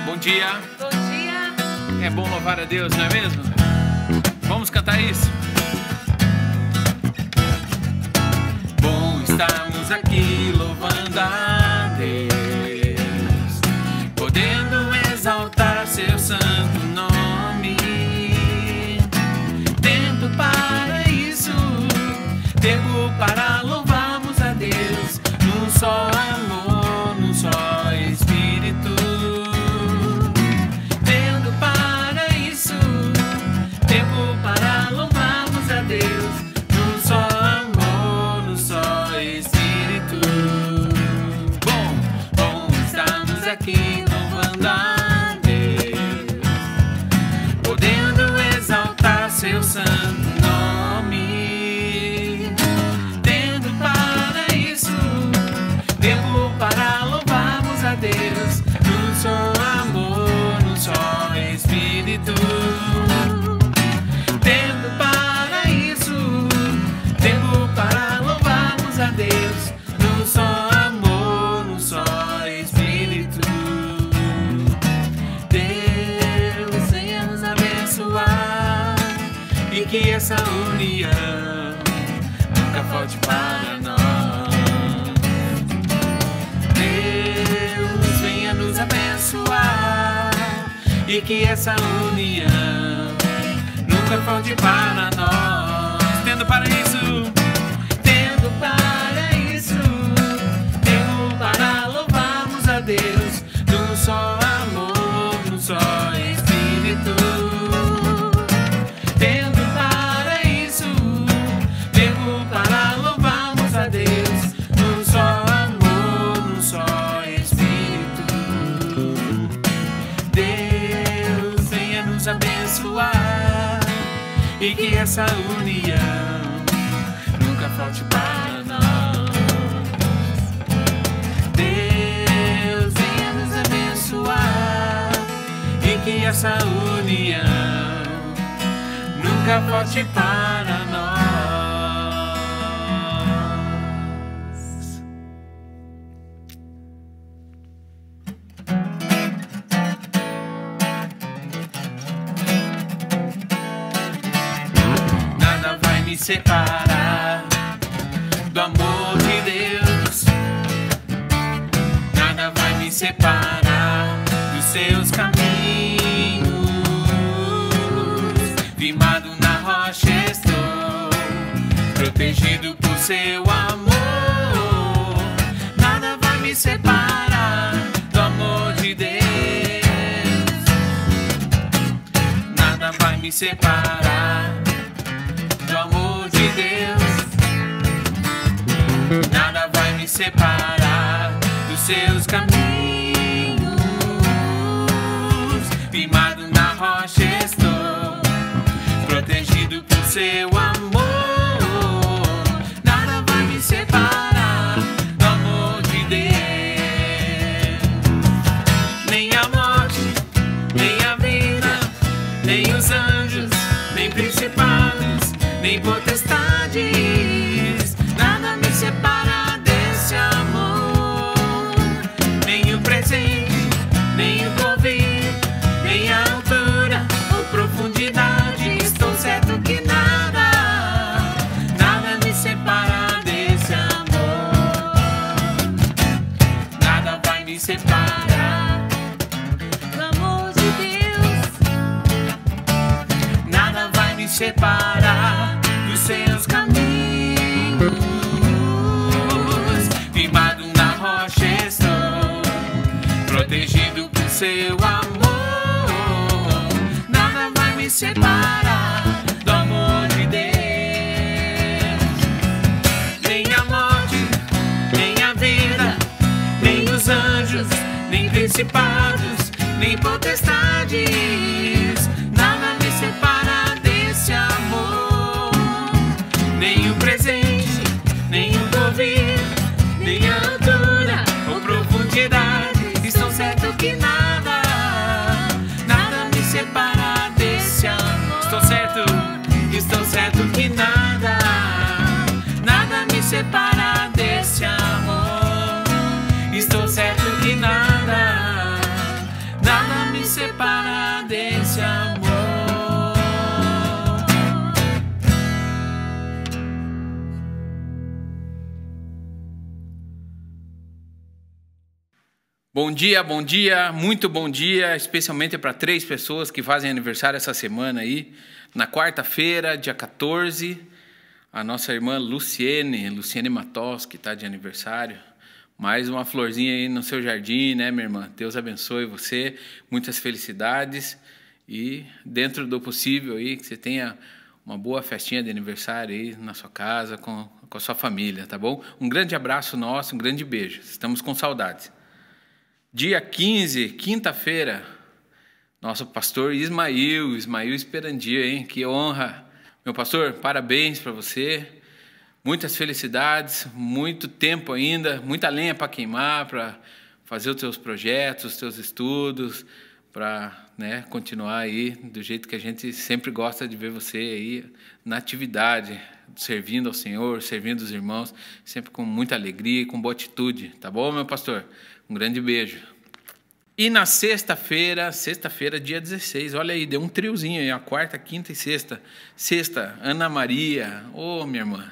Bom dia. Bom dia. É bom louvar a Deus, não é mesmo? Vamos cantar isso? Bom estarmos aqui louvando a Deus, podendo exaltar seu santo nome. Tempo para isso, tempo para louvarmos a Deus, num só amor, num só Espírito. Tempo para isso, tempo para louvarmos a Deus, num só amor, num só Espírito. Bom estamos aqui louvando a Deus, podendo exaltar seu santo nome. Tendo para isso tempo para louvarmos a Deus, num só amor, num só Espírito. Tendo para isso tempo para louvarmos a Deus, num só amor, num só Espírito. Deus venha nos abençoar e que essa união nunca falte para nós. Deus venha nos abençoar e que essa união nunca falte para nós. Tendo para isso tempo para louvarmos a Deus, num só amor, num só Espírito. Tendo para isso tempo para louvarmos a Deus, num só amor, num só Espírito. Deus venha nos abençoar e que essa união nunca falte para nós. Deus venha nos abençoar e que essa união nunca falte para nós. Nada vai me separar do amor de Deus, nada vai me separar dos seus caminhos. Firmado na rocha estou, protegido por seu amor. Nada vai me separar do amor de Deus, nada vai me separar do amor de Deus, nada vai me separar dos seus caminhos. Firmado na rocha estou, protegido por seu amor. Nada vai me separar do amor de Deus. Nem a morte, nem a vida, nem os anjos, nem principados, nem potestades, nada me separa desse amor. Nem o presente, nem o porvir, nem a altura ou profundidade, estou certo que nada me separa desse amor. Nada vai me separar do amor de Deus, nada vai me separar dos seus caminhos. Firmado na rocha estou, protegido por seu amor. Nada vai me separar do amor de Deus. Nem a morte, nem a vida, nem os anjos, nem principados, nem potestades, nada me separa desse amor. Nem o presente, nem o porvir, nem a altura ou profundidade, estou certo que nada me separa desse amor. Estou certo que nada me separa desse amor. Estou certo que nada separa desse amor. Bom dia, muito bom dia, especialmente para 3 pessoas que fazem aniversário essa semana aí. Na quarta-feira, dia 14, a nossa irmã Luciene Matos, que está de aniversário. Mais uma florzinha aí no seu jardim, né, minha irmã? Deus abençoe você, muitas felicidades e, dentro do possível, aí, que você tenha uma boa festinha de aniversário aí na sua casa, com a sua família, tá bom? Um grande abraço nosso, um grande beijo. Estamos com saudades. Dia 15, quinta-feira, nosso pastor Ismael Esperandia, hein? Que honra! Meu pastor, parabéns para você. Muitas felicidades, muito tempo ainda, muita lenha para queimar, para fazer os teus projetos, os teus estudos, para, né, continuar aí do jeito que a gente sempre gosta de ver você aí na atividade, servindo ao Senhor, servindo os irmãos, sempre com muita alegria e com boa atitude, tá bom, meu pastor? Um grande beijo. E na sexta-feira, dia 16, olha aí, deu um triozinho aí, a quarta, quinta e sexta. Sexta, Ana Maria, ô minha irmã,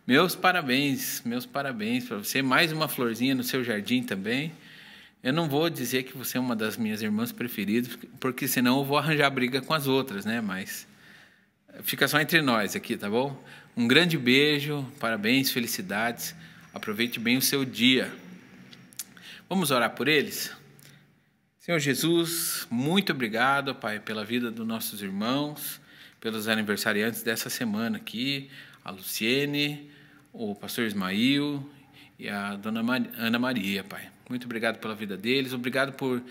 meus parabéns para você. Mais uma florzinha no seu jardim também. Eu não vou dizer que você é uma das minhas irmãs preferidas, porque senão eu vou arranjar briga com as outras, né? Mas fica só entre nós aqui, tá bom? Um grande beijo, parabéns, felicidades. Aproveite bem o seu dia. Vamos orar por eles? Senhor Jesus, muito obrigado, Pai, pela vida dos nossos irmãos, pelos aniversariantes dessa semana aqui, a Luciene, o pastor Ismael e a dona Ana Maria, Pai. Muito obrigado pela vida deles, obrigado por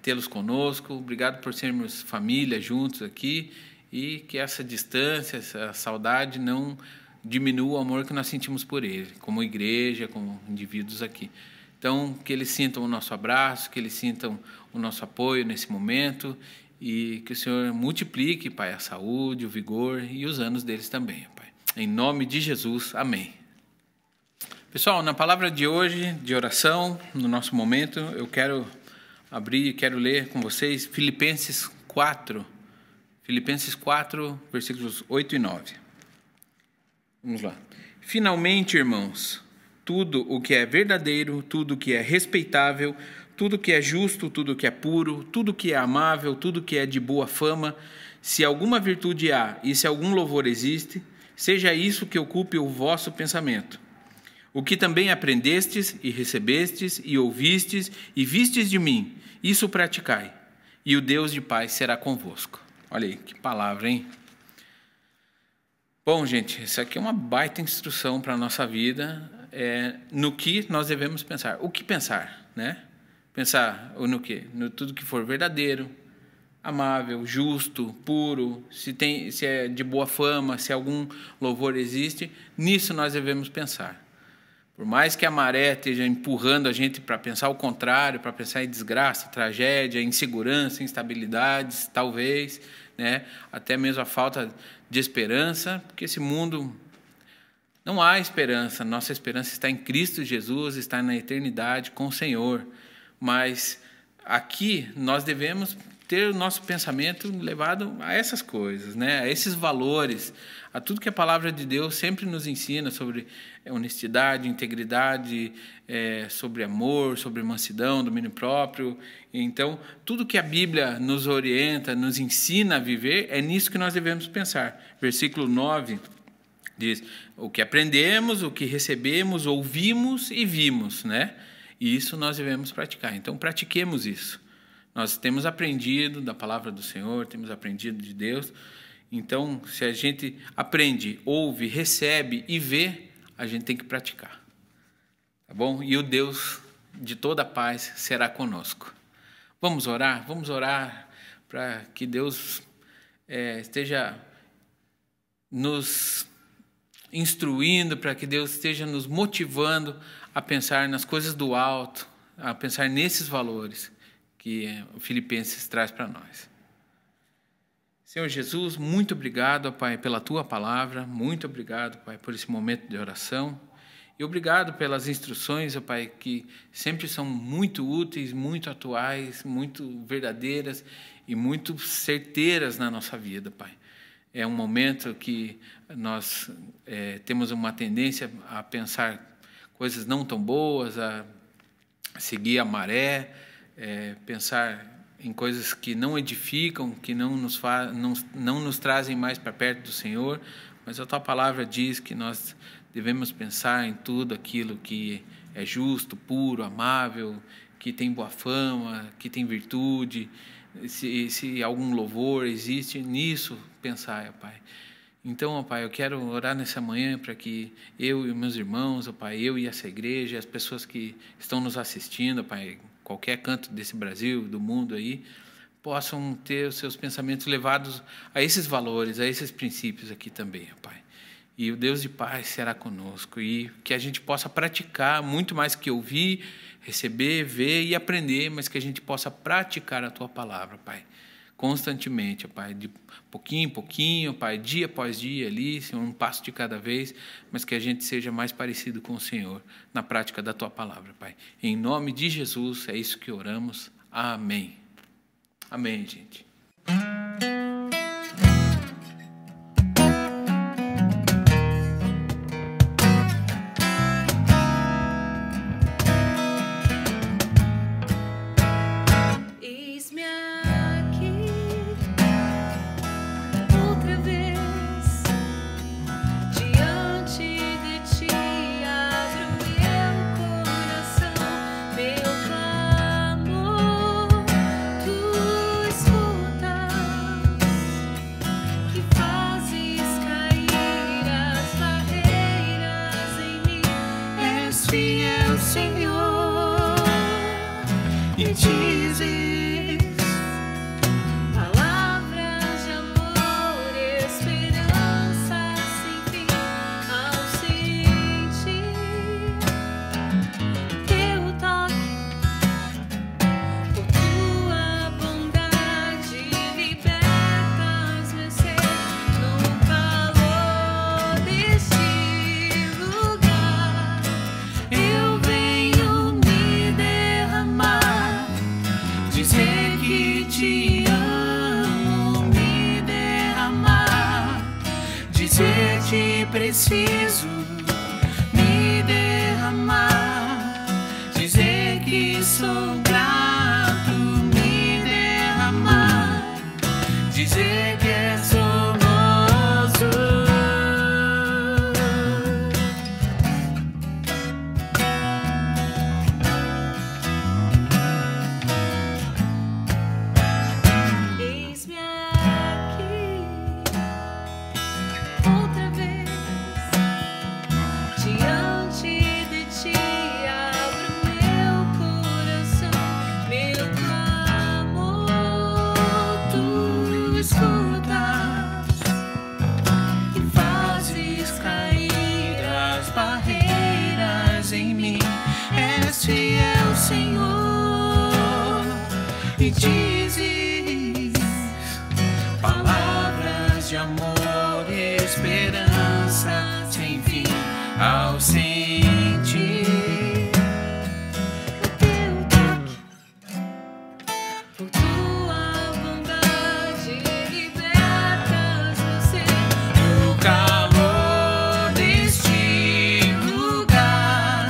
tê-los conosco, obrigado por sermos família juntos aqui e que essa distância, essa saudade não diminua o amor que nós sentimos por ele, como igreja, como indivíduos aqui. Então, que eles sintam o nosso abraço, que eles sintam o nosso apoio nesse momento e que o Senhor multiplique, Pai, a saúde, o vigor e os anos deles também, Pai. Em nome de Jesus, amém. Pessoal, na palavra de hoje, de oração, no nosso momento, eu quero abrir e quero ler com vocês Filipenses 4, versículos 8 e 9. Vamos lá. Finalmente, irmãos, tudo o que é verdadeiro, tudo o que é respeitável, tudo o que é justo, tudo o que é puro, tudo o que é amável, tudo o que é de boa fama, se alguma virtude há e se algum louvor existe, seja isso que ocupe o vosso pensamento. O que também aprendestes e recebestes e ouvistes e vistes de mim, isso praticai, e o Deus de paz será convosco. Olha aí, que palavra, hein? Bom, gente, isso aqui é uma baita instrução para a nossa vida, no que nós devemos pensar. O que pensar, né? Pensar no quê? No tudo que for verdadeiro, amável, justo, puro, se é de boa fama, se algum louvor existe, nisso nós devemos pensar. Por mais que a maré esteja empurrando a gente para pensar o contrário, para pensar em desgraça, tragédia, insegurança, instabilidades, talvez, né? Até mesmo a falta de esperança, porque esse mundo não há esperança. Nossa esperança está em Cristo Jesus, está na eternidade com o Senhor. Mas aqui nós devemos ter o nosso pensamento levado a essas coisas, né? A esses valores, a tudo que a palavra de Deus sempre nos ensina sobre honestidade, integridade, sobre amor, sobre mansidão, domínio próprio. Então, tudo que a Bíblia nos orienta, nos ensina a viver, é nisso que nós devemos pensar. Versículo 9 diz: o que aprendemos, o que recebemos, ouvimos e vimos, né? E isso nós devemos praticar. Então, pratiquemos isso. Nós temos aprendido da palavra do Senhor, temos aprendido de Deus. Então, se a gente aprende, ouve, recebe e vê, a gente tem que praticar. Tá bom? E o Deus de toda paz será conosco. Vamos orar? Vamos orar para que Deus esteja nos instruindo, para que Deus esteja nos motivando a pensar nas coisas do alto, a pensar nesses valores que o Filipenses traz para nós. Senhor Jesus, muito obrigado, Pai, pela Tua palavra, muito obrigado, Pai, por esse momento de oração, E obrigado pelas instruções, ó Pai, que sempre são muito úteis, muito atuais, muito verdadeiras e muito certeiras na nossa vida, Pai. É um momento que nós temos uma tendência a pensar coisas não tão boas, a seguir a maré, pensar em coisas que não edificam, que não nos trazem mais para perto do Senhor, mas a Tua Palavra diz que nós devemos pensar em tudo aquilo que é justo, puro, amável, que tem boa fama, que tem virtude, se algum louvor existe, nisso pensar, ó Pai. Então, ó Pai, eu quero orar nessa manhã para que eu e meus irmãos, ó Pai, eu e essa igreja, as pessoas que estão nos assistindo, ó Pai, qualquer canto desse Brasil, do mundo aí, possam ter os seus pensamentos levados a esses valores, a esses princípios aqui também, ó Pai. E o Deus de paz será conosco, e que a gente possa praticar muito mais que ouvir, receber, ver e aprender, mas que a gente possa praticar a Tua Palavra, Pai, constantemente, Pai, de pouquinho em pouquinho, Pai, dia após dia ali, Senhor, um passo de cada vez, mas que a gente seja mais parecido com o Senhor na prática da Tua Palavra, Pai. Em nome de Jesus, é isso que oramos. Amém. Amém, gente. Preciso me derramar, dizer que sou grato, me derramar, dizer que és famoso. Eis-me aqui outra vez. E dizes palavras de amor e esperança sem fim ao sentir o teu toque, por tua bondade libertas meu ser, o calor deste lugar.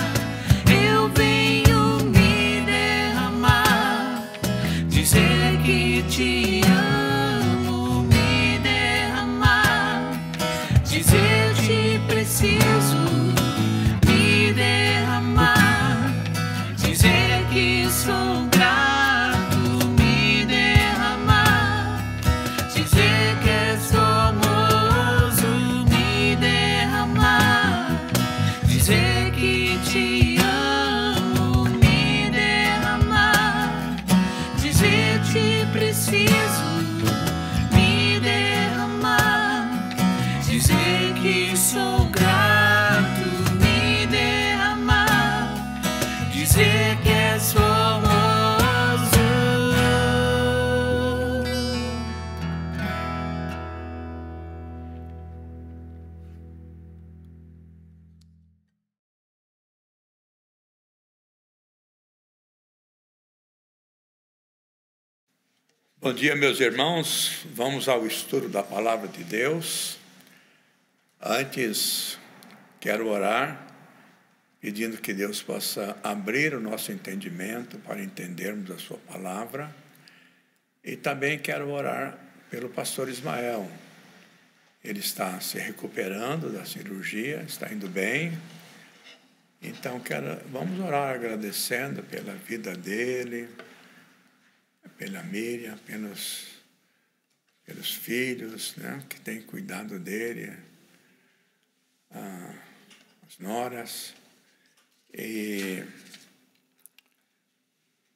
Eu venho me derramar, dizer que te amo, me derramar, dizer que preciso me derramar, dizer que sou grato, me derramar, dizer que és famoso, me derramar, dizer que te amo, me derramar, dizer que preciso me derramar, dizer que sou grato, me derramar, dizer que és Bom dia, meus irmãos. Vamos ao estudo da Palavra de Deus. Antes, quero orar, pedindo que Deus possa abrir o nosso entendimento para entendermos a sua palavra. E também quero orar pelo pastor Ismael. Ele está se recuperando da cirurgia, está indo bem. Então, vamos orar agradecendo pela vida dele, pela Miriam, pelos filhos, né, que têm cuidado dele, as noras. E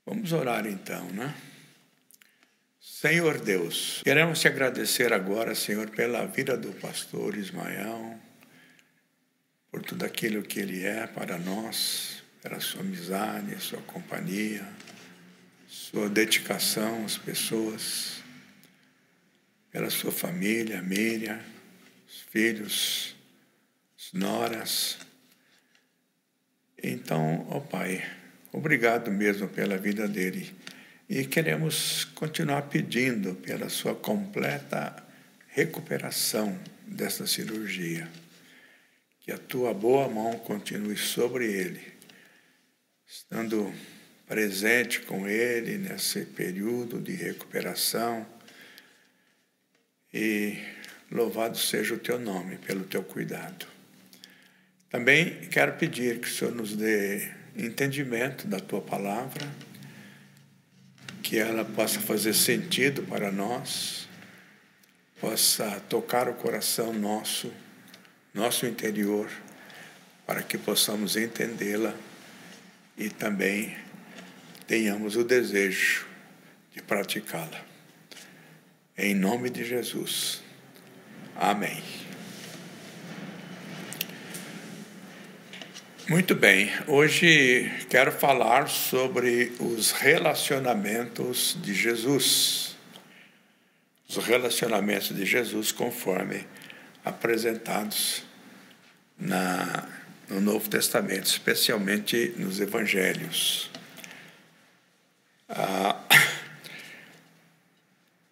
vamos orar então, né? Senhor Deus, queremos te agradecer agora, Senhor, pela vida do pastor Ismael, por tudo aquilo que ele é para nós, pela sua amizade, sua companhia, sua dedicação às pessoas, pela sua família, Miriam, os filhos, as noras. Então, ó Pai, obrigado mesmo pela vida dele. E queremos continuar pedindo pela sua completa recuperação dessa cirurgia. Que a tua boa mão continue sobre ele, estando presente com ele nesse período de recuperação. E louvado seja o teu nome pelo teu cuidado. Também quero pedir que o Senhor nos dê entendimento da tua palavra, que ela possa fazer sentido para nós, possa tocar o coração nosso interior, para que possamos entendê-la e também tenhamos o desejo de praticá-la. Em nome de Jesus. Amém. Muito bem, hoje quero falar sobre os relacionamentos de Jesus. Os relacionamentos de Jesus conforme apresentados no Novo Testamento, especialmente nos Evangelhos.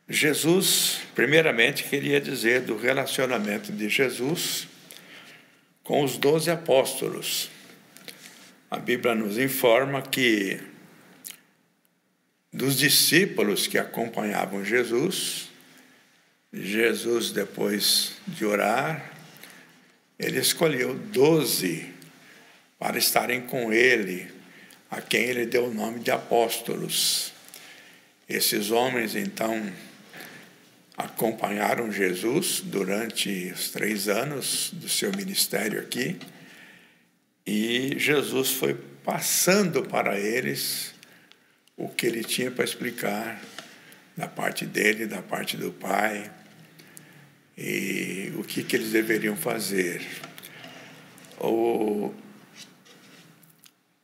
Jesus, primeiramente, queria dizer do relacionamento de Jesus com os 12 apóstolos. A Bíblia nos informa que dos discípulos que acompanhavam Jesus, depois de orar, ele escolheu 12 para estarem com ele, a quem ele deu o nome de apóstolos. Esses homens, então, acompanharam Jesus durante os 3 anos do seu ministério aqui, e Jesus foi passando para eles o que ele tinha para explicar da parte dele, da parte do Pai, e o que eles deveriam fazer.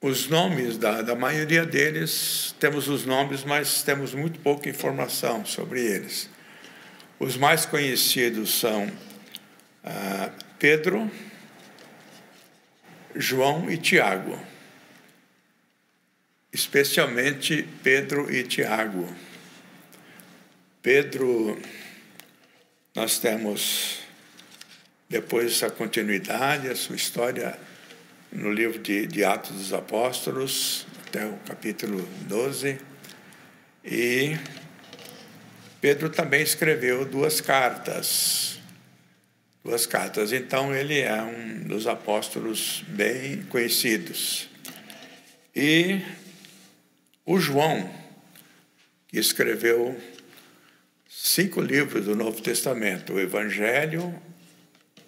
Os nomes da maioria deles, temos os nomes, mas temos muito pouca informação sobre eles. Os mais conhecidos são Pedro, João e Tiago. Especialmente Pedro e Tiago. Pedro, nós temos depois a continuidade, a sua história no livro de Atos dos Apóstolos, até o capítulo 12. E Pedro também escreveu 2 cartas. 2 cartas. Então, ele é um dos apóstolos bem conhecidos. E o João, que escreveu 5 livros do Novo Testamento, o Evangelho,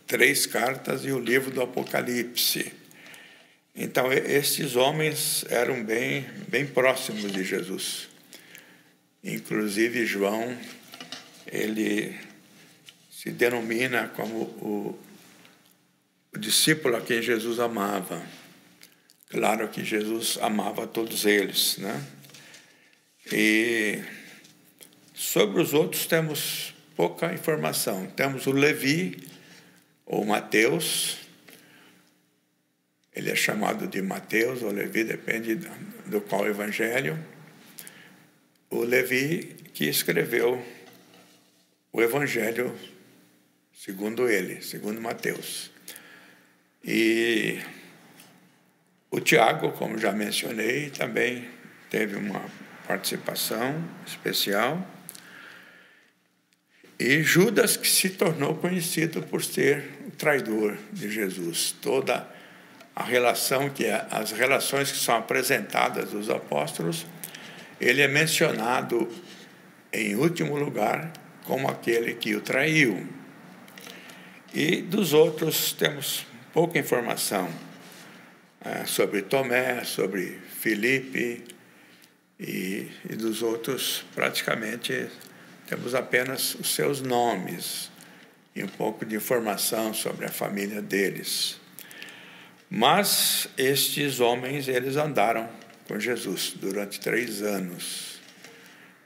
3 cartas e o livro do Apocalipse. Então, esses homens eram bem próximos de Jesus. Inclusive, João, ele se denomina como o discípulo a quem Jesus amava. Claro que Jesus amava todos eles, né? E sobre os outros temos pouca informação. Temos o Levi, ou Mateus. Ele é chamado de Mateus ou Levi, depende do qual evangelho. O Levi, que escreveu o Evangelho segundo ele, segundo Mateus. E o Tiago, como já mencionei, também teve uma participação especial. E Judas, que se tornou conhecido por ser o traidor de Jesus. Toda a relação, as relações que são apresentadas dos apóstolos, ele é mencionado em último lugar como aquele que o traiu. E dos outros temos pouca informação sobre Tomé, sobre Filipe, e dos outros praticamente temos apenas os seus nomes e um pouco de informação sobre a família deles. Mas estes homens, eles andaram com Jesus durante 3 anos.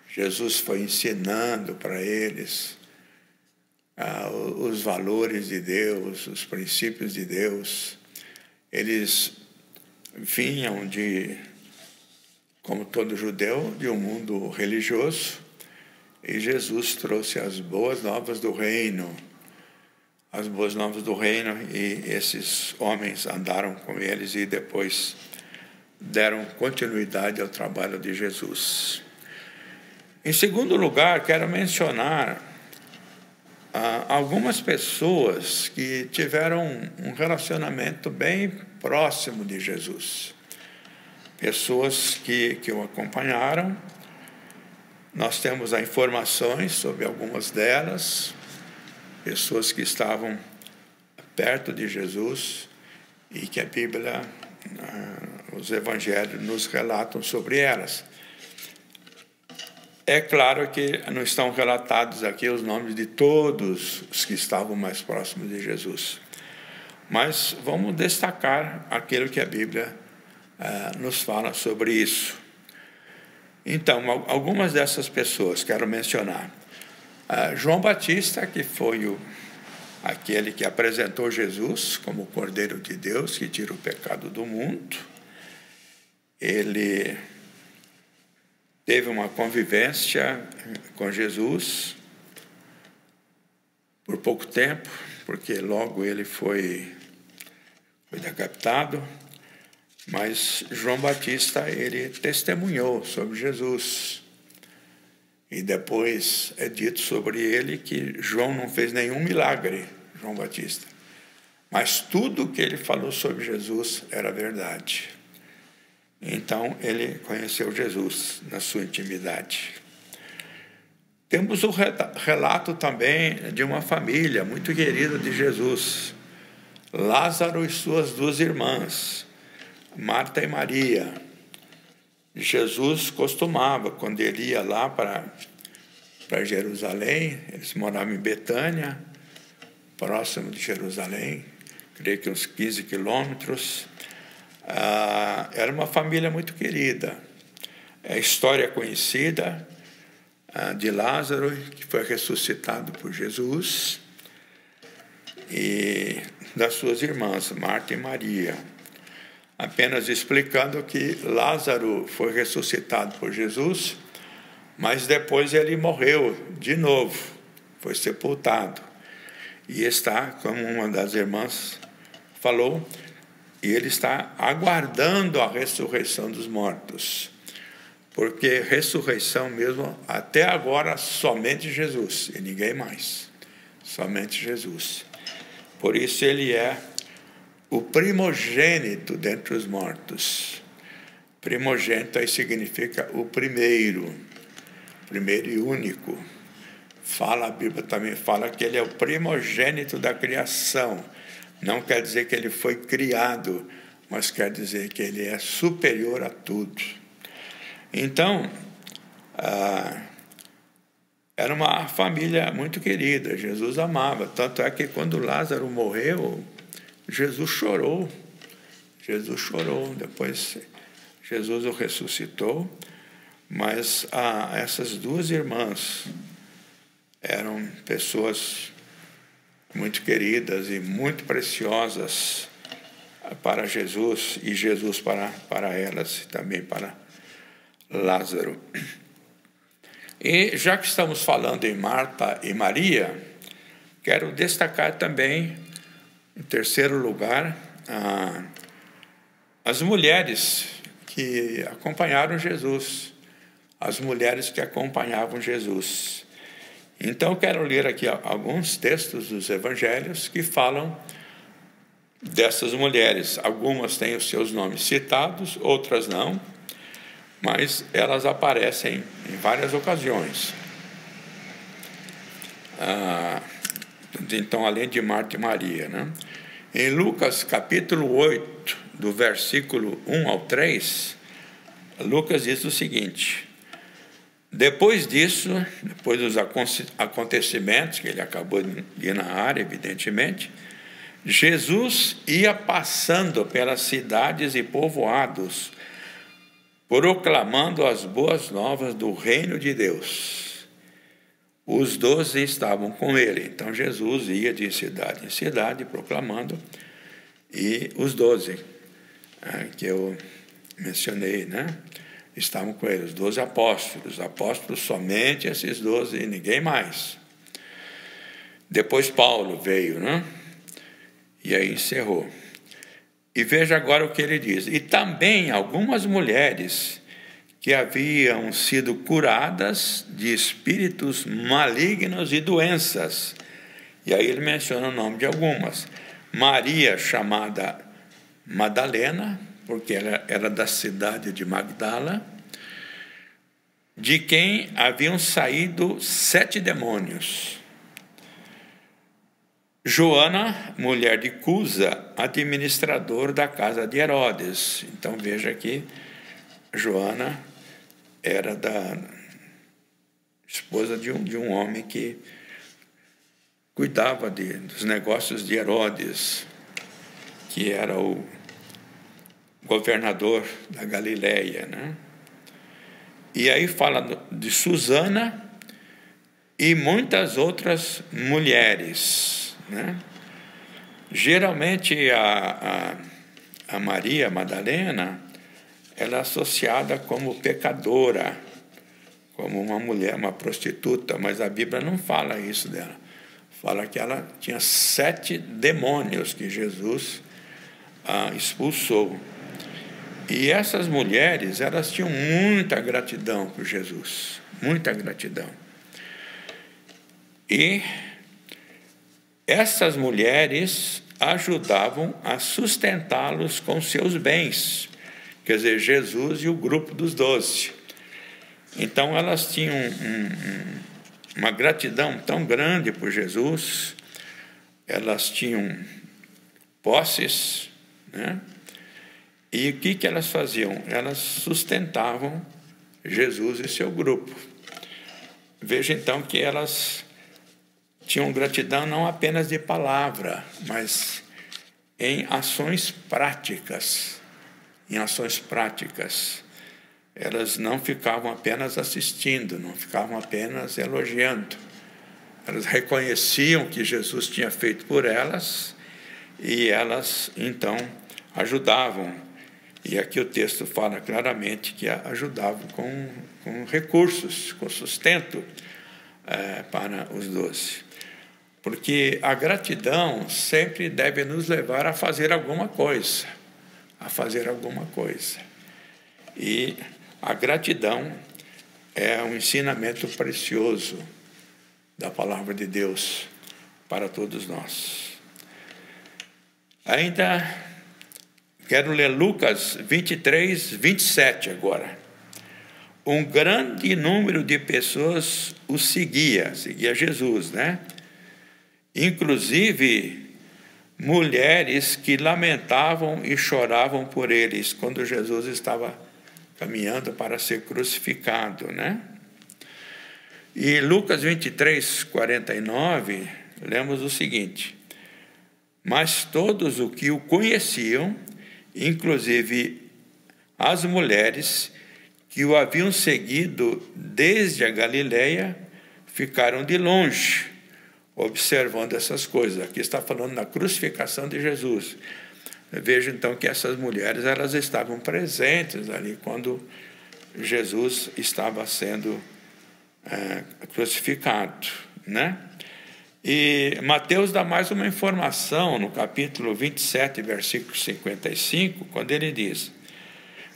Jesus foi ensinando para eles os valores de Deus, os princípios de Deus. Eles vinham como todo judeu, de um mundo religioso, e Jesus trouxe as boas novas do reino. As boas novas do reino, e esses homens andaram com eles e depois deram continuidade ao trabalho de Jesus. Em segundo lugar, quero mencionar algumas pessoas que tiveram um relacionamento bem próximo de Jesus. Pessoas que o acompanharam. Nós temos informações sobre algumas delas, pessoas que estavam perto de Jesus e que a Bíblia, os evangelhos nos relatam sobre elas. É claro que não estão relatados aqui os nomes de todos os que estavam mais próximos de Jesus, mas vamos destacar aquilo que a Bíblia nos fala sobre isso. Então, algumas dessas pessoas quero mencionar. João Batista, que foi aquele que apresentou Jesus como o Cordeiro de Deus que tira o pecado do mundo. Ele teve uma convivência com Jesus por pouco tempo, porque logo ele foi decapitado. Mas João Batista, ele testemunhou sobre Jesus. E depois é dito sobre ele que João não fez nenhum milagre, João Batista. Mas tudo o que ele falou sobre Jesus era verdade. Então, ele conheceu Jesus na sua intimidade. Temos o relato também de uma família muito querida de Jesus. Lázaro e suas 2 irmãs, Marta e Maria. Jesus costumava, quando ele ia lá para Jerusalém, eles moravam em Betânia, próximo de Jerusalém, creio que uns 15 quilômetros. Era uma família muito querida. É a história conhecida de Lázaro, que foi ressuscitado por Jesus, e das suas irmãs, Marta e Maria. Apenas explicando que Lázaro foi ressuscitado por Jesus, mas depois ele morreu de novo, foi sepultado. E está, como uma das irmãs falou, e ele está aguardando a ressurreição dos mortos. Porque ressurreição mesmo, até agora, somente Jesus, e ninguém mais. Somente Jesus. Por isso ele é o primogênito dentre os mortos. Primogênito aí significa o primeiro e único. A Bíblia também fala que ele é o primogênito da criação. Não quer dizer que ele foi criado, mas quer dizer que ele é superior a tudo. Então, era uma família muito querida, Jesus amava. Tanto é que quando Lázaro morreu, Jesus chorou. Depois Jesus o ressuscitou. Mas essas 2 irmãs eram pessoas muito queridas e muito preciosas para Jesus, e Jesus para elas, e também para Lázaro. E já que estamos falando em Marta e Maria, quero destacar também, em terceiro lugar, as mulheres que acompanharam Jesus, as mulheres que acompanhavam Jesus. Então, quero ler aqui alguns textos dos evangelhos que falam dessas mulheres. Algumas têm os seus nomes citados, outras não, mas elas aparecem em várias ocasiões. Então, além de Marta e Maria, né? Em Lucas capítulo 8, do versículo 1 ao 3, Lucas diz o seguinte: depois disso, depois dos acontecimentos, que ele acabou de narrar, evidentemente, Jesus ia passando pelas cidades e povoados, proclamando as boas novas do reino de Deus. Os 12 estavam com ele. Então, Jesus ia de cidade em cidade, proclamando, e os 12, que eu mencionei, né? Estavam com ele, os 12 apóstolos. Apóstolos somente esses 12 e ninguém mais. Depois Paulo veio, né? E aí encerrou. E veja agora o que ele diz. E também algumas mulheres que haviam sido curadas de espíritos malignos e doenças. E aí ele menciona o nome de algumas. Maria, chamada Madalena, porque ela era da cidade de Magdala, de quem haviam saído 7 demônios. Joana, mulher de Cusa, administrador da casa de Herodes. Então, veja que Joana era da esposa de um homem que cuidava dos negócios de Herodes, que era o governador da Galileia, né? E aí fala de Susana e muitas outras mulheres, né? Geralmente a Maria Madalena, ela é associada como pecadora, como uma mulher, uma prostituta, mas a Bíblia não fala isso dela. Fala que ela tinha 7 demônios que Jesus expulsou. E essas mulheres, elas tinham muita gratidão por Jesus, muita gratidão. E essas mulheres ajudavam a sustentá-los com seus bens, quer dizer, Jesus e o grupo dos 12. Então, elas tinham uma gratidão tão grande por Jesus, elas tinham posses, né? E o que elas faziam? Elas sustentavam Jesus e seu grupo. Veja, então, que elas tinham gratidão não apenas de palavra, mas em ações práticas. Em ações práticas. Elas não ficavam apenas assistindo, não ficavam apenas elogiando. Elas reconheciam o que Jesus tinha feito por elas e elas, então, ajudavam. E aqui o texto fala claramente que ajudavam com recursos, com sustento para os 12. Porque a gratidão sempre deve nos levar a fazer alguma coisa. A fazer alguma coisa. E a gratidão é um ensinamento precioso da palavra de Deus para todos nós. Ainda quero ler Lucas 23, 27 agora. Um grande número de pessoas o seguia Jesus, né? Inclusive mulheres que lamentavam e choravam por eles quando Jesus estava caminhando para ser crucificado, né? E Lucas 23, 49, lemos o seguinte: mas todos os que o conheciam, inclusive as mulheres que o haviam seguido desde a Galileia, ficaram de longe, observando essas coisas. Aqui está falando da crucificação de Jesus. Veja, então, que essas mulheres, elas estavam presentes ali quando Jesus estava sendo crucificado, né? E Mateus dá mais uma informação no capítulo 27, versículo 55, quando ele diz: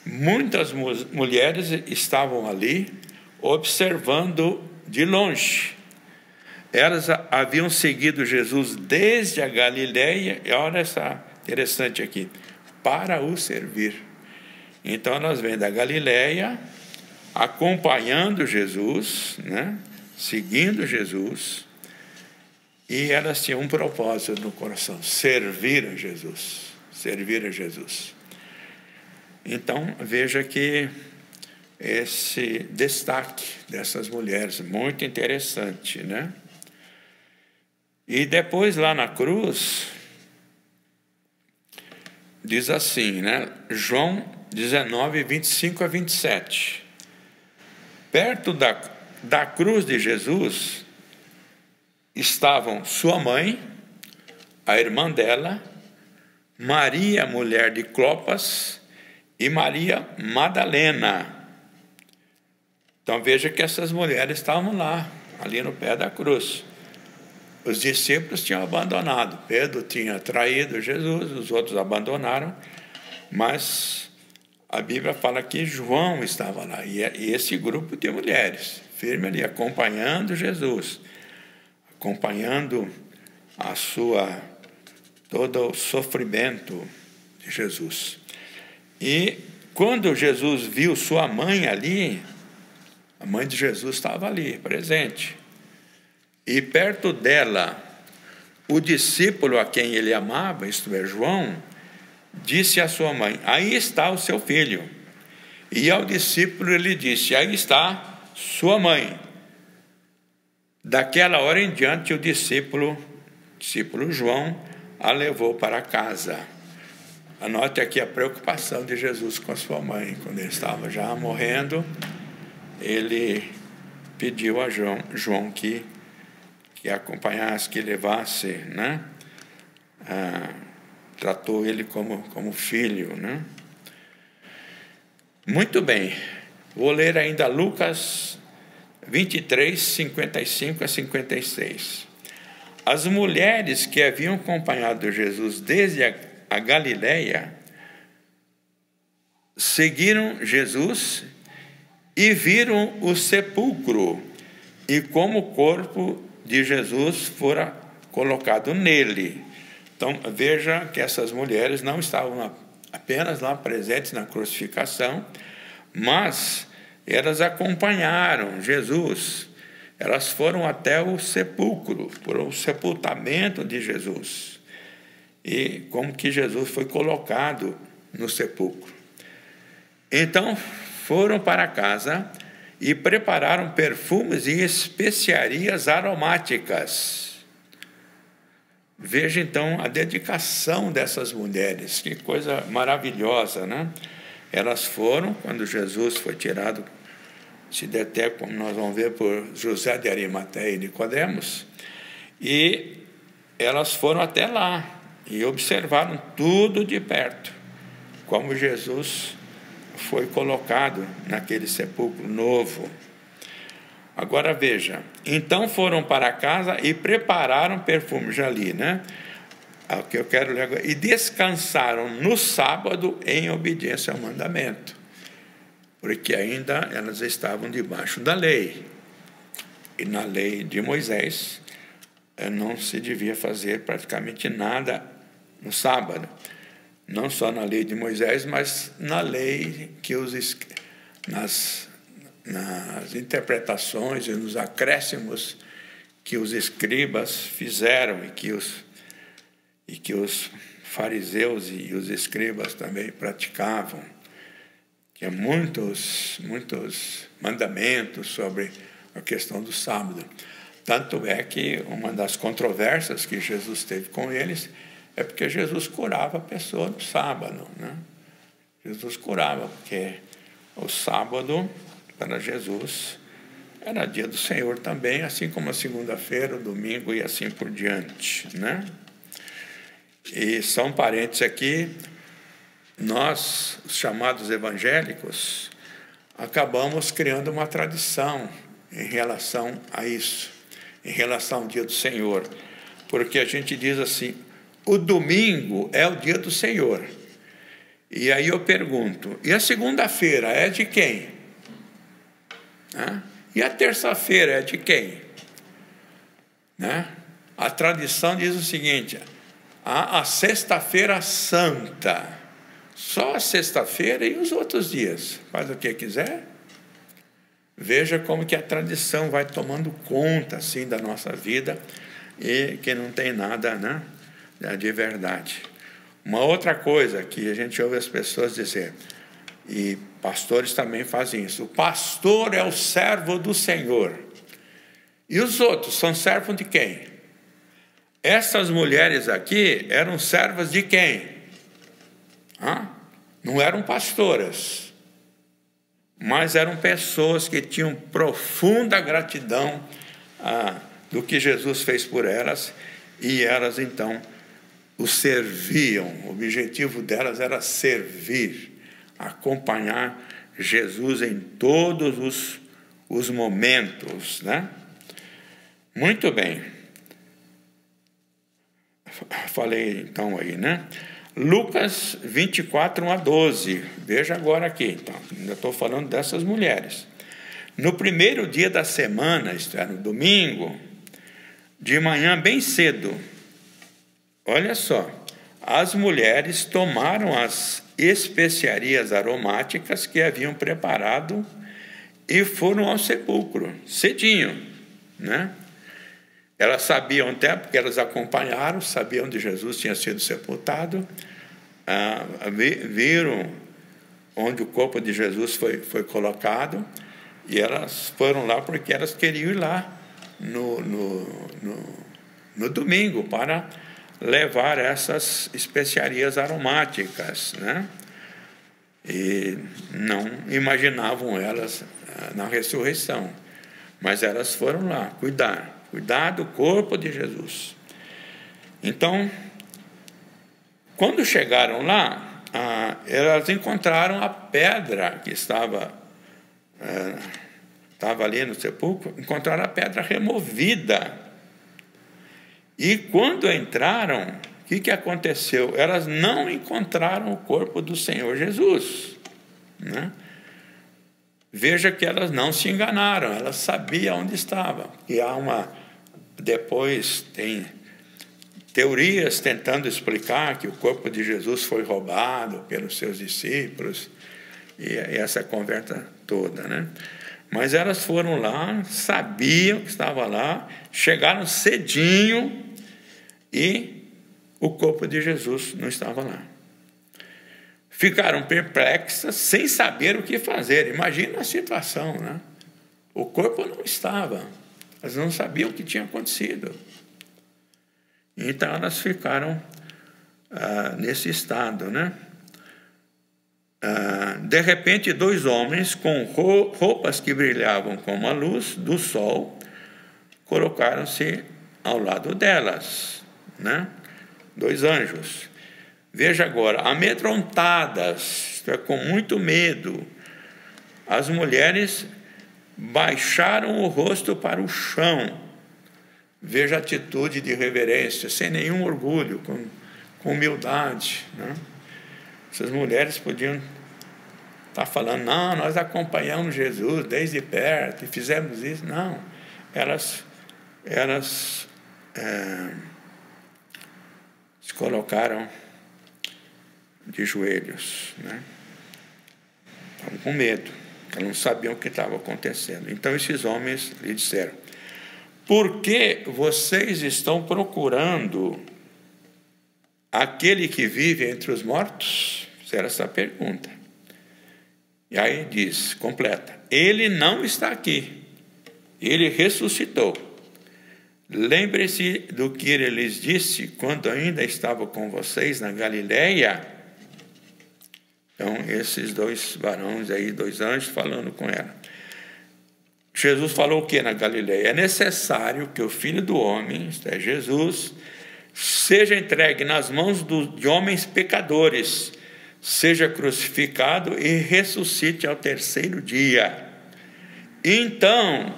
muitas mulheres estavam ali observando de longe. Elas haviam seguido Jesus desde a Galileia, e olha essa interessante aqui, para o servir. Então elas vêm da Galileia, acompanhando Jesus, né? Seguindo Jesus, e elas tinham um propósito no coração: servir a Jesus, servir a Jesus. Então veja que esse destaque dessas mulheres, muito interessante, né? E depois lá na cruz, diz assim, né? João 19, 25 a 27. Perto da cruz de Jesus estavam sua mãe, a irmã dela, Maria, mulher de Clopas, e Maria Madalena. Então veja que essas mulheres estavam lá, ali no pé da cruz. Os discípulos tinham abandonado. Pedro tinha traído Jesus, os outros abandonaram, mas a Bíblia fala que João estava lá, e esse grupo de mulheres, firme ali, acompanhando Jesus, acompanhando todo o sofrimento de Jesus. E quando Jesus viu sua mãe ali, a mãe de Jesus estava ali, presente, e perto dela, o discípulo a quem ele amava, isto é, João, disse à sua mãe: aí está o seu filho. E ao discípulo ele disse: aí está sua mãe. Daquela hora em diante, o discípulo João a levou para casa. Anote aqui a preocupação de Jesus com a sua mãe. Quando ele estava já morrendo, ele pediu a João que acompanhasse, que levasse, né? Tratou ele como filho, né? Muito bem, vou ler ainda Lucas 23, 55 a 56. As mulheres que haviam acompanhado Jesus desde a Galileia seguiram Jesus e viram o sepulcro e como o corpo de Jesus fora colocado nele. Então, veja que essas mulheres não estavam apenas lá presentes na crucificação, mas elas acompanharam Jesus. Elas foram até o sepulcro, por o sepultamento de Jesus. E como que Jesus foi colocado no sepulcro. Então, foram para casa e prepararam perfumes e especiarias aromáticas. Veja, então, a dedicação dessas mulheres. Que coisa maravilhosa, né? Elas foram, quando Jesus foi tirado, se detém, como nós vamos ver, por José de Arimateia e Nicodemos, e elas foram até lá e observaram tudo de perto, como Jesus foi colocado naquele sepulcro novo. Agora veja, então foram para casa e prepararam perfume, já li, né? O que eu quero ler agora. E descansaram no sábado em obediência ao mandamento, porque ainda elas estavam debaixo da lei. E na lei de Moisés não se devia fazer praticamente nada no sábado. Não só na lei de Moisés, mas na lei que nas interpretações e nos acréscimos que os escribas fizeram e que os fariseus e os escribas também praticavam. Tinha muitos mandamentos sobre a questão do sábado. Tanto é que uma das controvérsias que Jesus teve com eles é porque Jesus curava a pessoa no sábado, né? Jesus curava, porque o sábado, para Jesus, era dia do Senhor também, assim como a segunda-feira, o domingo e assim por diante, né? E só um parênteses aqui, nós, os chamados evangélicos, acabamos criando uma tradição em relação a isso, em relação ao dia do Senhor. Porque a gente diz assim, o domingo é o dia do Senhor. E aí eu pergunto, e a segunda-feira é de quem? E a terça-feira é de quem? A tradição diz o seguinte, a sexta-feira santa, só a sexta-feira e os outros dias, faz o que quiser. Veja como que a tradição vai tomando conta assim da nossa vida e que não tem nada, né, de verdade. Uma outra coisa que a gente ouve as pessoas dizer, e pastores também fazem isso, o pastor é o servo do Senhor. E os outros são servos de quem? Essas mulheres aqui eram servas de quem? Não eram pastoras, mas eram pessoas que tinham profunda gratidão do que Jesus fez por elas, e elas então o serviam. O objetivo delas era servir, acompanhar Jesus em todos os momentos, né? Muito bem. Falei então aí, né? Lucas 24, 1 a 12. Veja agora aqui, então. Ainda estou falando dessas mulheres. No primeiro dia da semana, isto é, no domingo, de manhã bem cedo, olha só, as mulheres tomaram as especiarias aromáticas que haviam preparado e foram ao sepulcro, cedinho, né? Elas sabiam até, porque elas acompanharam, sabiam onde Jesus tinha sido sepultado, viram onde o corpo de Jesus foi colocado, e elas foram lá porque elas queriam ir lá no domingo para levar essas especiarias aromáticas, né? E não imaginavam elas na ressurreição, mas elas foram lá cuidar do corpo de Jesus. Então, quando chegaram lá, elas encontraram a pedra que estava ali no sepulcro, encontraram a pedra removida. E quando entraram, o que aconteceu? Elas não encontraram o corpo do Senhor Jesus, né? Veja que elas não se enganaram, elas sabiam onde estava. E depois tem teorias tentando explicar que o corpo de Jesus foi roubado pelos seus discípulos, e essa conversa toda, né? Mas elas foram lá, sabiam que estava lá, chegaram cedinho e o corpo de Jesus não estava lá. Ficaram perplexas, sem saber o que fazer. Imagina a situação, né? O corpo não estava, elas não sabiam o que tinha acontecido. Então elas ficaram nesse estado, né? De repente, 2 homens com roupas que brilhavam como a luz do sol colocaram-se ao lado delas, né? 2 anjos. Veja agora, amedrontadas, isto é, com muito medo, as mulheres baixaram o rosto para o chão. Veja a atitude de reverência, sem nenhum orgulho, com humildade, né? Essas mulheres podiam estar falando, não, nós acompanhamos Jesus desde perto e fizemos isso. Não, elas se colocaram de joelhos, né? Estavam com medo, elas não sabiam o que estava acontecendo. Então esses homens lhe disseram, por que vocês estão procurando aquele que vive entre os mortos? Fizeram essa pergunta. E aí diz, completa, ele não está aqui, ele ressuscitou. Lembre-se do que ele lhes disse quando ainda estava com vocês na Galileia. Então, esses 2 varões aí, 2 anjos falando com ela. Jesus falou o que na Galileia? É necessário que o Filho do Homem, isto é, Jesus, seja entregue nas mãos de homens pecadores, seja crucificado e ressuscite ao 3º dia. Então,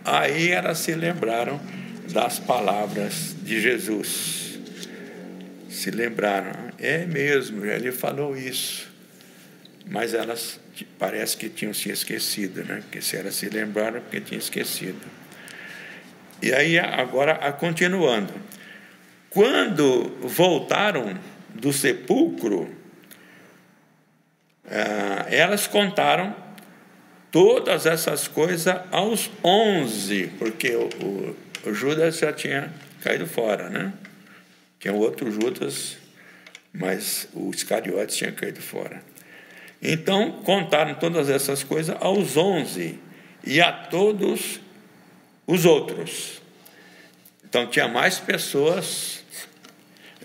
Aí elas se lembraram das palavras de Jesus. Se lembraram, é mesmo, ele falou isso. Mas elas parece que tinham se esquecido, né? Porque se elas se lembraram, porque tinham esquecido. E aí, agora, continuando. Quando voltaram do sepulcro, elas contaram todas essas coisas aos 11, porque o Judas já tinha caído fora, né? Tinha outro Judas, mas o Iscariotes tinha caído fora. Então, contaram todas essas coisas aos 11 e a todos os outros. Então, tinha mais pessoas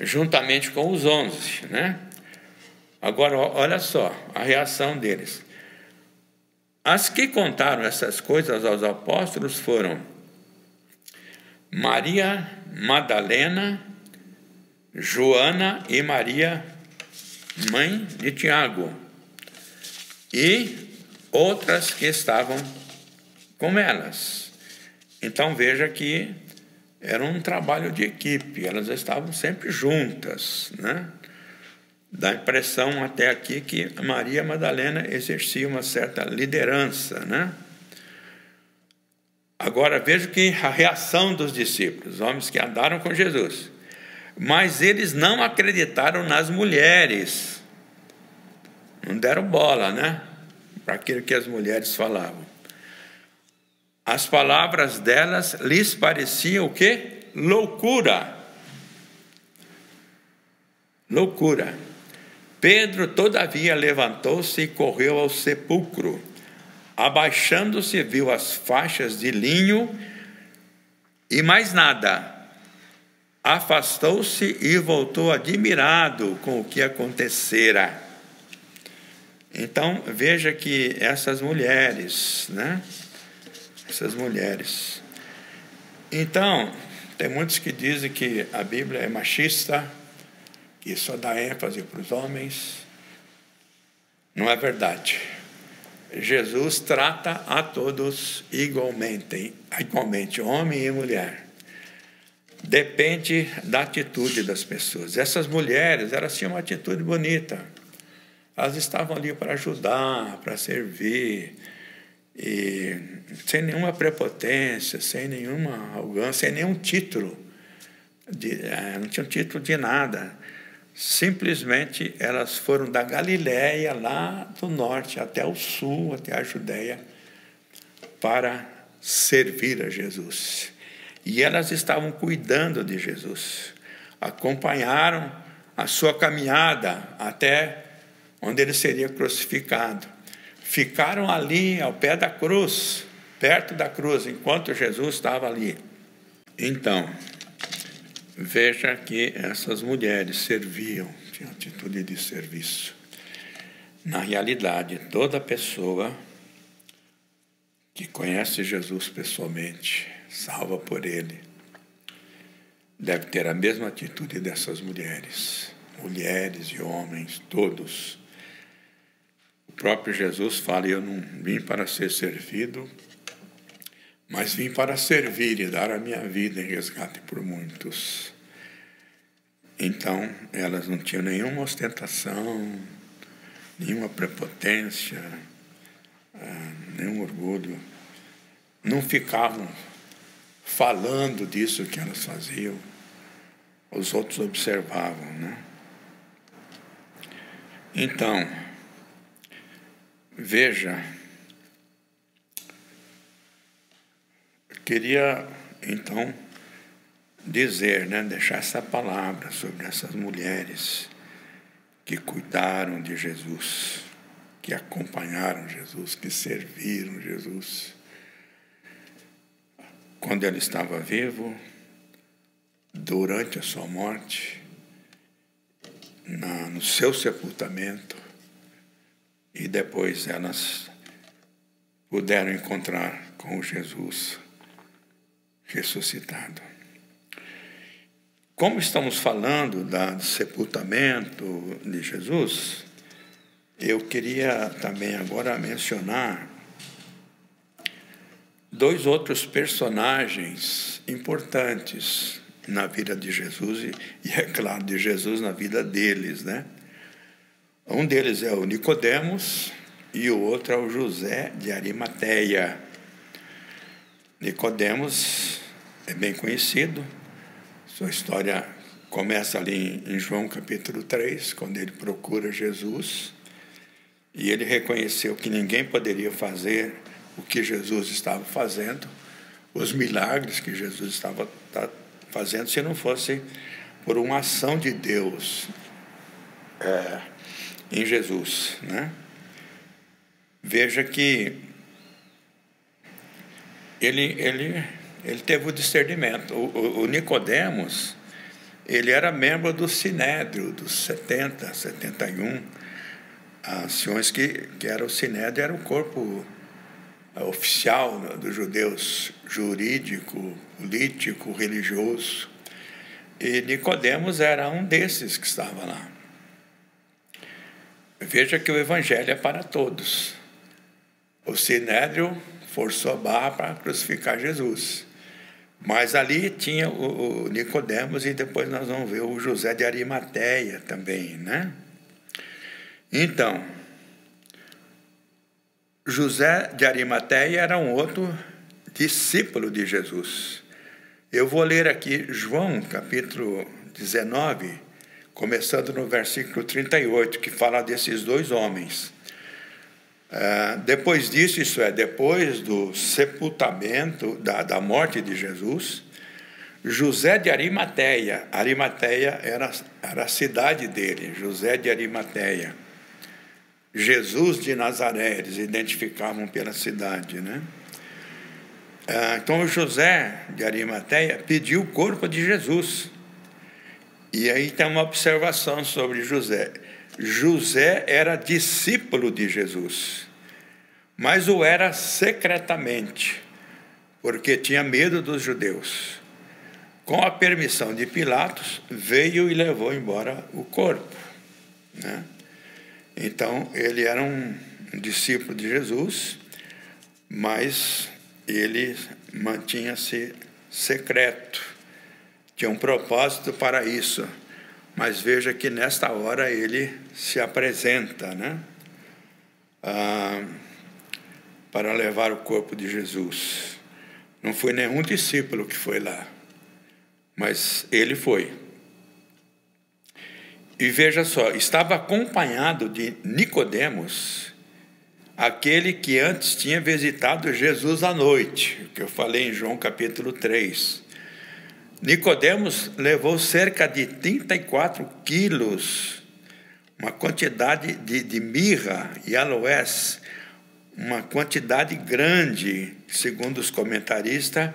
juntamente com os 11, né? Agora, olha só a reação deles. As que contaram essas coisas aos apóstolos foram Maria Madalena, Joana e Maria, mãe de Tiago, e outras que estavam com elas. Então, veja que era um trabalho de equipe, elas estavam sempre juntas, né? Dá a impressão até aqui que Maria Madalena exercia uma certa liderança, né? Agora, veja que a reação dos discípulos, homens que andaram com Jesus. Mas eles não acreditaram nas mulheres. Não deram bola, né? Para aquilo que as mulheres falavam. As palavras delas lhes pareciam o quê? Loucura. Loucura. Pedro, todavia, levantou-se e correu ao sepulcro. Abaixando-se, viu as faixas de linho e mais nada. Afastou-se e voltou admirado com o que acontecera. Então, veja que essas mulheres, né? Essas mulheres. Então, tem muitos que dizem que a Bíblia é machista, que só dá ênfase para os homens. Não é verdade. Jesus trata a todos igualmente, homem e mulher. Depende da atitude das pessoas. Essas mulheres, elas tinham uma atitude bonita. Elas estavam ali para ajudar, para servir, e sem nenhuma prepotência, sem nenhuma arrogância, sem nenhum título. Não tinham título de nada. Simplesmente elas foram da Galiléia, lá do norte, até o sul, até a Judéia, para servir a Jesus. E elas estavam cuidando de Jesus. Acompanharam a sua caminhada até onde ele seria crucificado. Ficaram ali ao pé da cruz, perto da cruz, enquanto Jesus estava ali. Então, veja que essas mulheres serviam, tinham atitude de serviço. Na realidade, toda pessoa que conhece Jesus pessoalmente, salva por ele, deve ter a mesma atitude dessas mulheres. Mulheres e homens, todos. O próprio Jesus fala, eu não vim para ser servido, mas vim para servir e dar a minha vida em resgate por muitos. Então, elas não tinham nenhuma ostentação, nenhuma prepotência, nenhum orgulho. Não ficavam falando disso que elas faziam. Os outros observavam, né? Então, veja, queria, então, dizer, né, deixar essa palavra sobre essas mulheres que cuidaram de Jesus, que acompanharam Jesus, que serviram Jesus. Quando ele estava vivo, durante a sua morte, no seu sepultamento, e depois elas puderam encontrar com Jesus ressuscitado. Como estamos falando do sepultamento de Jesus, eu queria também agora mencionar dois outros personagens importantes na vida de Jesus e é claro, de Jesus na vida deles, né? Um deles é o Nicodemos e o outro é o José de Arimateia. Nicodemos é bem conhecido, sua história começa ali em João capítulo 3, quando ele procura Jesus, e ele reconheceu que ninguém poderia fazer o que Jesus estava fazendo, os milagres que Jesus estava fazendo, se não fosse por uma ação de Deus em Jesus, né? Veja que ele teve o discernimento. O Nicodemos, ele era membro do Sinédrio, dos 71 anciões que era o Sinédrio, era o corpo oficial dos judeus, jurídico, político, religioso. E Nicodemos era um desses que estava lá. Veja que o evangelho é para todos. O Sinédrio forçou a barra para crucificar Jesus. Mas ali tinha o Nicodemos e depois nós vamos ver o José de Arimateia também, né? Então, José de Arimateia era um outro discípulo de Jesus. Eu vou ler aqui João, capítulo 19, começando no versículo 38, que fala desses dois homens. Depois disso, isso é, depois do sepultamento, da morte de Jesus, José de Arimateia, Arimateia era a cidade dele, José de Arimateia, Jesus de Nazaré, eles identificavam pela cidade, né? Então, o José de Arimateia pediu o corpo de Jesus. E aí tem uma observação sobre José. José era discípulo de Jesus, mas o era secretamente, porque tinha medo dos judeus. Com a permissão de Pilatos, veio e levou embora o corpo, né? Então, ele era um discípulo de Jesus, mas ele mantinha-se secreto. Tinha um propósito para isso. Mas veja que nesta hora ele se apresenta, né? Para levar o corpo de Jesus. Não foi nenhum discípulo que foi lá, mas ele foi. E veja só, estava acompanhado de Nicodemos, aquele que antes tinha visitado Jesus à noite, que eu falei em João capítulo 3. Nicodemos levou cerca de 34 quilos, uma quantidade de mirra e aloés, uma quantidade grande, segundo os comentaristas,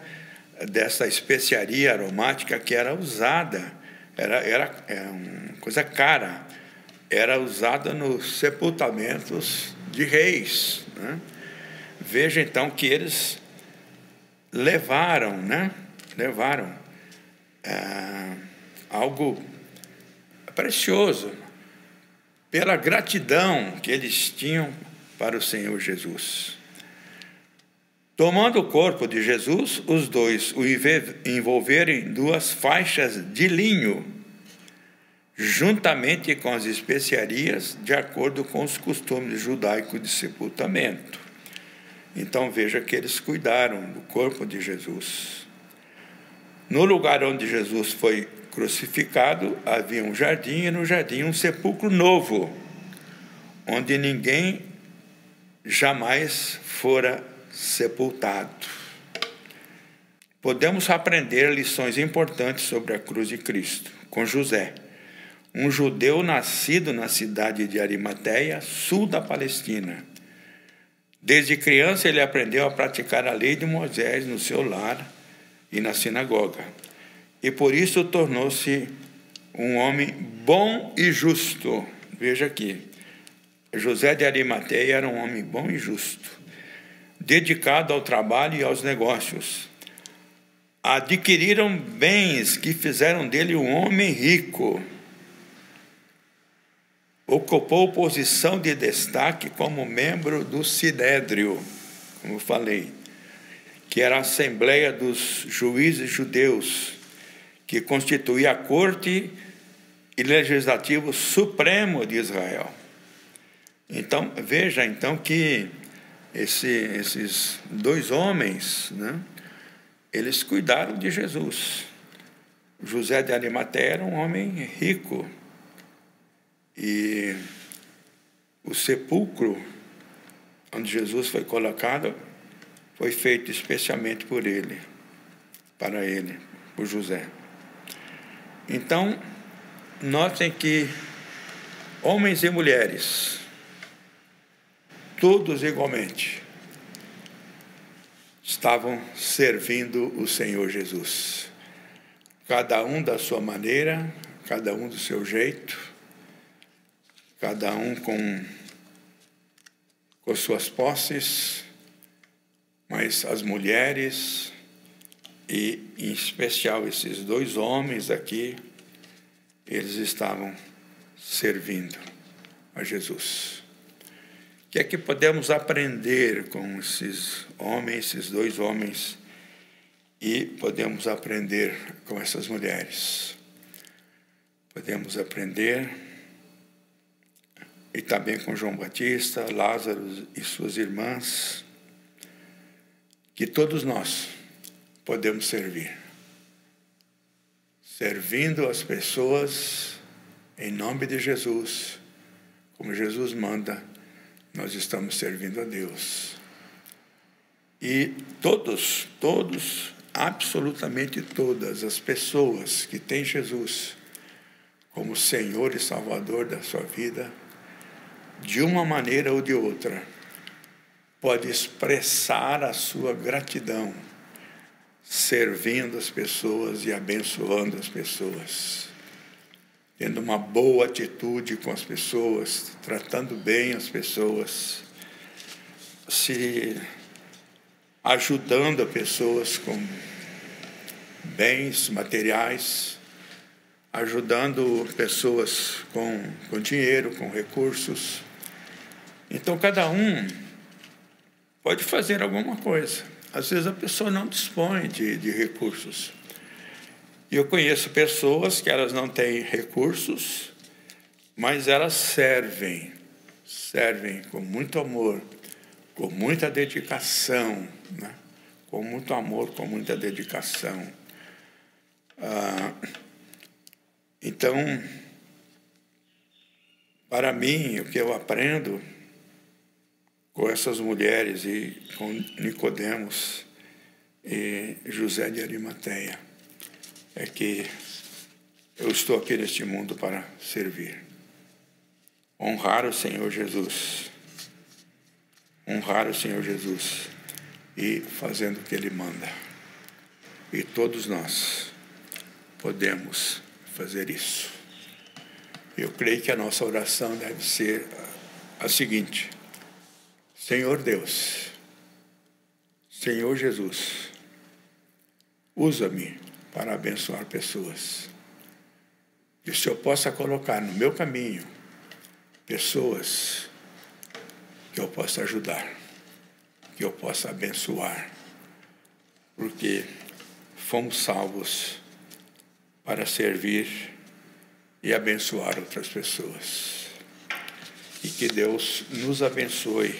dessa especiaria aromática que era usada, era uma coisa cara, era usada nos sepultamentos de reis, né? Veja então que eles levaram, né? Algo precioso pela gratidão que eles tinham para o Senhor Jesus. Tomando o corpo de Jesus, os dois o envolveram em 2 faixas de linho, juntamente com as especiarias, de acordo com os costumes judaicos de sepultamento. Então veja que eles cuidaram do corpo de Jesus. No lugar onde Jesus foi crucificado, havia um jardim, e no jardim um sepulcro novo, onde ninguém jamais fora sepultado. Podemos aprender lições importantes sobre a cruz de Cristo com José, um judeu nascido na cidade de Arimateia, sul da Palestina. Desde criança ele aprendeu a praticar a lei de Moisés no seu lar e na sinagoga, e por isso tornou-se um homem bom e justo. Veja aqui, José de Arimateia era um homem bom e justo, dedicado ao trabalho e aos negócios. Adquiriram bens que fizeram dele um homem rico. Ocupou posição de destaque como membro do Sinédrio, como falei, que era a Assembleia dos Juízes Judeus, que constituía a corte e legislativo supremo de Israel. Então, veja então que esses dois homens, né, eles cuidaram de Jesus. José de Arimateia era um homem rico, e o sepulcro onde Jesus foi colocado foi feito especialmente por ele, para ele, por José. Então, notem que homens e mulheres, todos igualmente, estavam servindo o Senhor Jesus. Cada um da sua maneira, cada um do seu jeito, cada um com suas posses, mas as mulheres, e em especial esses dois homens aqui, eles estavam servindo a Jesus. O que é que podemos aprender com esses homens, esses dois homens, e podemos aprender com essas mulheres? Podemos aprender, e também com João Batista, Lázaro e suas irmãs, que todos nós podemos servir. Servindo as pessoas em nome de Jesus, como Jesus manda, nós estamos servindo a Deus. E todos, absolutamente todas as pessoas que têm Jesus como Senhor e Salvador da sua vida, de uma maneira ou de outra, pode expressar a sua gratidão, servindo as pessoas e abençoando as pessoas, tendo uma boa atitude com as pessoas, tratando bem as pessoas, se ajudando as pessoas com bens materiais, ajudando pessoas com dinheiro, com recursos. Então, cada um pode fazer alguma coisa. Às vezes a pessoa não dispõe de recursos. E eu conheço pessoas que elas não têm recursos, mas elas servem com muito amor, com muita dedicação, né? Com muito amor, com muita dedicação. Então, para mim, o que eu aprendo com essas mulheres e com Nicodemos e José de Arimateia é que eu estou aqui neste mundo para servir, honrar o Senhor Jesus, e fazendo o que Ele manda. E todos nós podemos fazer isso. Eu creio que a nossa oração deve ser a seguinte: Senhor Deus, Senhor Jesus, usa-me para abençoar pessoas. Que o Senhor possa colocar no meu caminho pessoas que eu possa ajudar, que eu possa abençoar, porque fomos salvos para servir e abençoar outras pessoas. E que Deus nos abençoe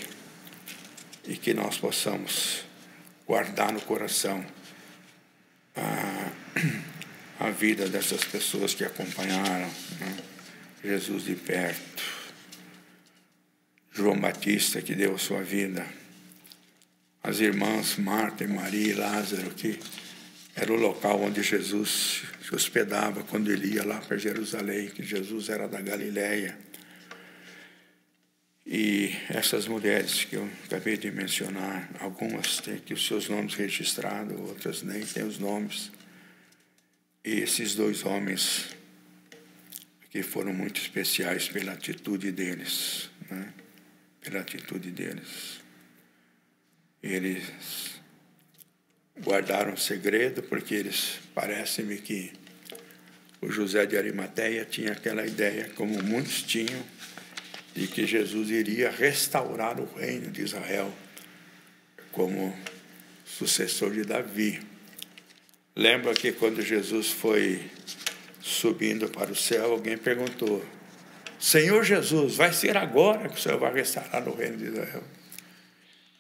e que nós possamos guardar no coração a vida dessas pessoas que acompanharam, né, Jesus de perto. João Batista, que deu a sua vida. As irmãs Marta e Maria e Lázaro, que era o local onde Jesus se hospedava quando ele ia lá para Jerusalém, que Jesus era da Galileia. E essas mulheres que eu acabei de mencionar, algumas têm aqui os seus nomes registrados, outras nem têm os nomes. E esses dois homens que foram muito especiais pela atitude deles, né? Pela atitude deles. Eles guardaram segredo, porque eles, parece-me que o José de Arimateia tinha aquela ideia, como muitos tinham, de que Jesus iria restaurar o reino de Israel como sucessor de Davi. Lembra que quando Jesus foi subindo para o céu, alguém perguntou: Senhor Jesus, vai ser agora que o Senhor vai restaurar o reino de Israel?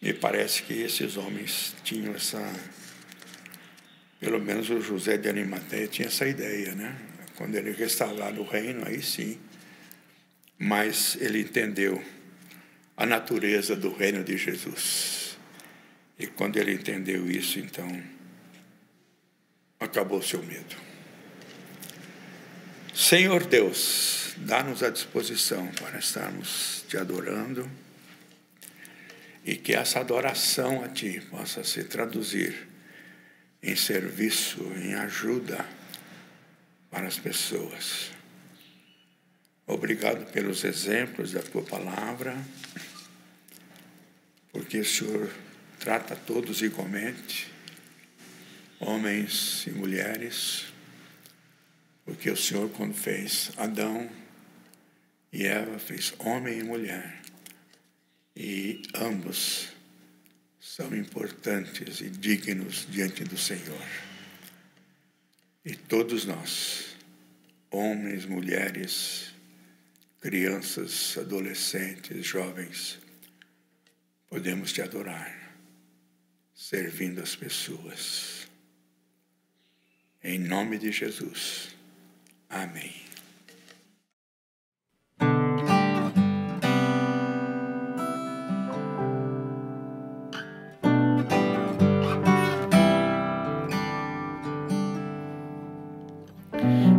Me parece que esses homens tinham pelo menos o José de Arimateia tinha essa ideia, né? Quando ele restaurar o reino, aí sim. Mas ele entendeu a natureza do reino de Jesus. E quando ele entendeu isso, então, acabou o seu medo. Senhor Deus, dá-nos a disposição para estarmos te adorando e que essa adoração a ti possa se traduzir em serviço, em ajuda para as pessoas. Obrigado pelos exemplos da tua palavra, porque o Senhor trata todos igualmente, homens e mulheres, porque o Senhor, quando fez Adão e Eva, fez homem e mulher, e ambos são importantes e dignos diante do Senhor. E todos nós, homens, mulheres, crianças, adolescentes, jovens, podemos te adorar, servindo as pessoas. Em nome de Jesus. Amém.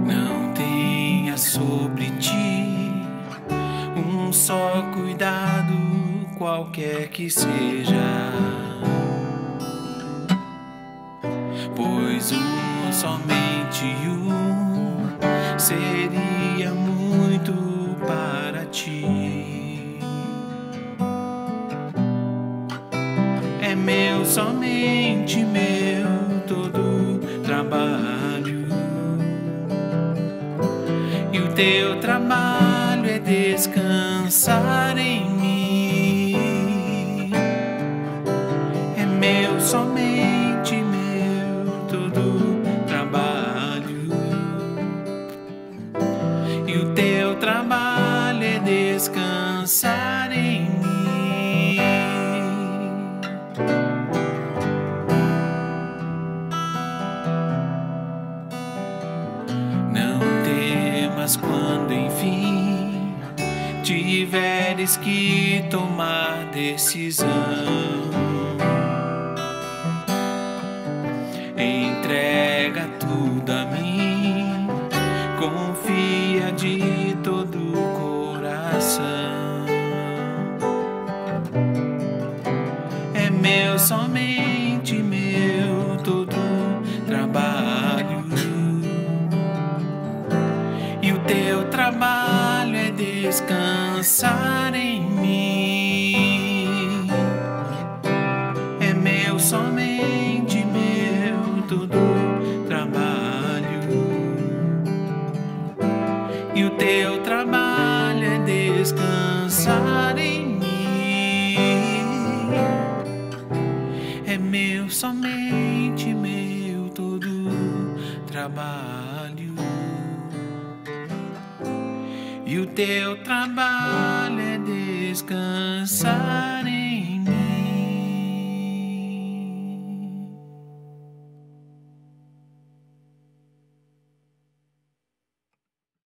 Não tenha sobre ti um só cuidado, qualquer que seja, pois somente seria muito para ti. É meu, somente meu, todo trabalho, e o teu trabalho é descansar em mim. É meu, somente meu, todo trabalho, e o teu trabalho é descansar em mim. Não temas quando enfim tiveres que tomar decisão. Entrega tudo a mim, confia de todo o coração. É meu, somente meu, todo trabalho, e o teu trabalho é descansar em mim. É meu, somente meu, todo trabalho, e o teu trabalho é descansar em mim. É meu, somente meu, todo trabalho, e o teu trabalho é descansar em mim.